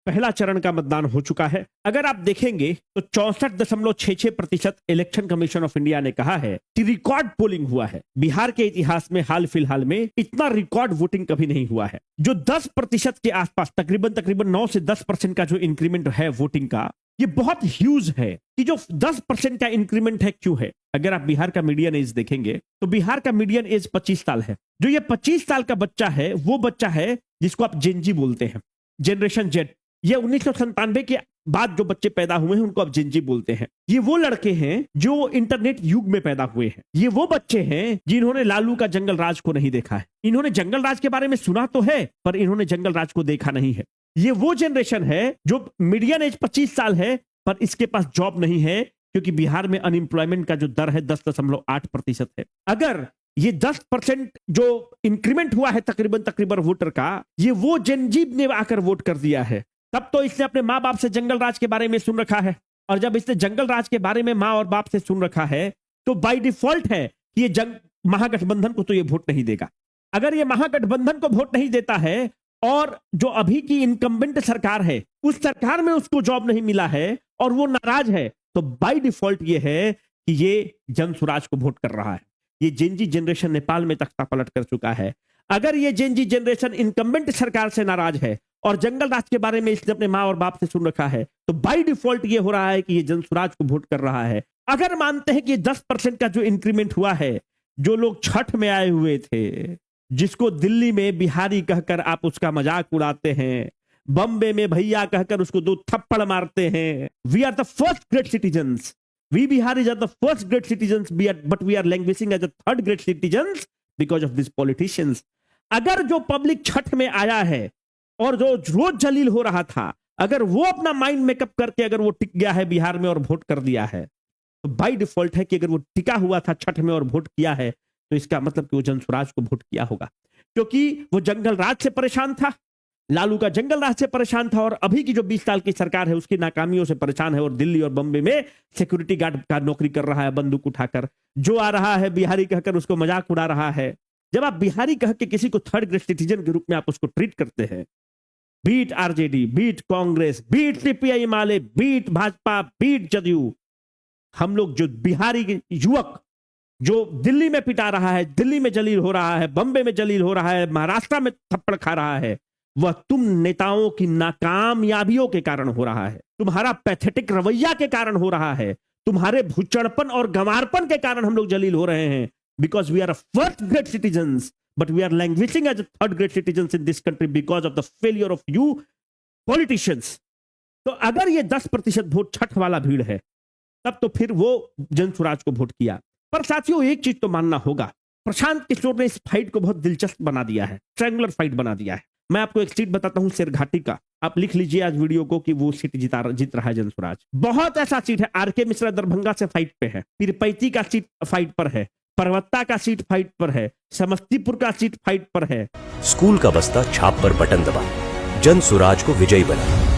पहला चरण का मतदान हो चुका है। अगर आप देखेंगे तो 64.66% इलेक्शन कमीशन ऑफ इंडिया ने कहा है कि रिकॉर्ड पोलिंग हुआ है। बिहार के इतिहास में हाल फिलहाल में इतना रिकॉर्ड वोटिंग कभी नहीं हुआ है। जो 10% के आसपास तकरीबन 9 से 10% का जो इंक्रीमेंट है वोटिंग का, ये बहुत ह्यूज है। कि जो 10% का इंक्रीमेंट है क्यों है? अगर आप बिहार का मीडियन एज देखेंगे तो बिहार का मीडियन एज 25 साल है। जो ये 25 साल का बच्चा है वो बच्चा है जिसको आप जेनजी बोलते हैं, जनरेशन जेड। ये 1997 के बाद जो बच्चे पैदा हुए हैं उनको आप जेनजी बोलते हैं। ये वो लड़के हैं जो इंटरनेट युग में पैदा हुए हैं। ये वो बच्चे हैं जिन्होंने लालू का जंगल राज को नहीं देखा है। इन्होंने जंगल राज के बारे में सुना तो है पर इन्होंने जंगल राज को देखा नहीं है। ये वो जनरेशन है जो मीडियन एज 25 साल है पर इसके पास जॉब नहीं है, क्योंकि बिहार में अनएम्प्लॉयमेंट का जो दर है 10.8% है। अगर ये 10% जो इंक्रीमेंट हुआ है तकरीबन वोटर का, ये वो जनजीब ने आकर वोट कर दिया है। तब तो इसने अपने माँ बाप से जंगल राज के बारे में सुन रखा है, और जब इसने जंगल राज के बारे में माँ और बाप से सुन रखा है तो बाय डिफॉल्ट है कि ये महागठबंधन को तो ये वोट नहीं देगा। अगर ये महागठबंधन को वोट नहीं देता है और जो अभी की इनकम्बेंट सरकार है उस सरकार में उसको जॉब नहीं मिला है और वो नाराज है, तो बाय डिफॉल्ट ये है कि ये जन स्वराज को वोट कर रहा है। ये जेनजी जनरेशन नेपाल में तख्ता पलट कर चुका है। अगर ये जेनजी जनरेशन इनकम्बेंट सरकार से नाराज है और जंगल राज के बारे में इसने अपने माँ और बाप से सुन रखा है, तो बाय डिफॉल्ट ये हो रहा है कि ये जन स्वराज को वोट कर रहा है। अगर मानते हैं कि 10% का जो इंक्रीमेंट हुआ है, जो लोग छठ में आए हुए थे, जिसको दिल्ली में बिहारी कहकर आप उसका मजाक उड़ाते हैं, बम्बे में भैया कहकर उसको 2 थप्पड़ मारते हैं। We are the first great citizens, we Biharis are the first great citizens, but we are languaging as the third great citizens because of this politicians. अगर जो पब्लिक छठ में आया है और जो रोज जलील हो रहा था, अगर वो अपना माइंड मेकअप करके अगर वो टिक गया है बिहार में और वोट कर दिया है, तो बाय डिफॉल्ट है कि अगर वो टिका हुआ था छठ में और वोट किया है तो इसका मतलब कि वो जन स्वराज को वोट किया होगा, क्योंकि वो जंगल राज से परेशान था, लालू का जंगल राज से परेशान था, और अभी की जो 20 साल की सरकार है उसकी नाकामियों से परेशान है और दिल्ली और बम्बे में सिक्योरिटी गार्ड का नौकरी कर रहा है बंदूक उठाकर। जो आ रहा है बिहारी कहकर उसको मजाक उड़ा रहा है। जब आप बिहारी कह के किसी को थर्ड ग्रेड सिटीजन के रूप में आप उसको ट्रीट करते हैं, beat RJD, beat Congress, beat CPI Male, beat Bhajpa, beat JDU, हम लोग जो बिहारी युवक जो दिल्ली में पिटा रहा है, दिल्ली में जलील हो रहा है, बम्बे में जलील हो रहा है, महाराष्ट्र में थप्पड़ खा रहा है, वह तुम नेताओं की नाकामयाबियों के कारण हो रहा है, तुम्हारा पैथेटिक रवैया के कारण हो रहा है, तुम्हारे भुचड़पन और गंवारपन के कारण हम लोग जलील हो रहे हैं। Because we are first great citizens but we are languaging as third great citizens in this country because of the failure of you politicians. तो अगर ये 10% वोट छठ वाला भीड़ है, तब तो फिर वो जन स्वराज को वोट किया। पर साथियों एक चीज तो मानना होगा, प्रशांत किशोर ने इस फाइट को बहुत दिलचस्प बना दिया है, ट्रायंगुलर फाइट बना दिया है। मैं आपको एक सीट बताता हूं शेरघाटी का, आप लिख लीजिए आज वीडियो को कि वो सीट जीत रहा है जन स्वराज। बहुत ऐसा सीट है, आरके मिश्रा दरभंगा से फाइट पे है, पीरपैती का सीट फाइट पर है, परवत्ता का सीट फाइट पर है, समस्तीपुर का सीट फाइट पर है। स्कूल का बस्ता छाप पर बटन दबा, जन स्वराज को विजयी बना।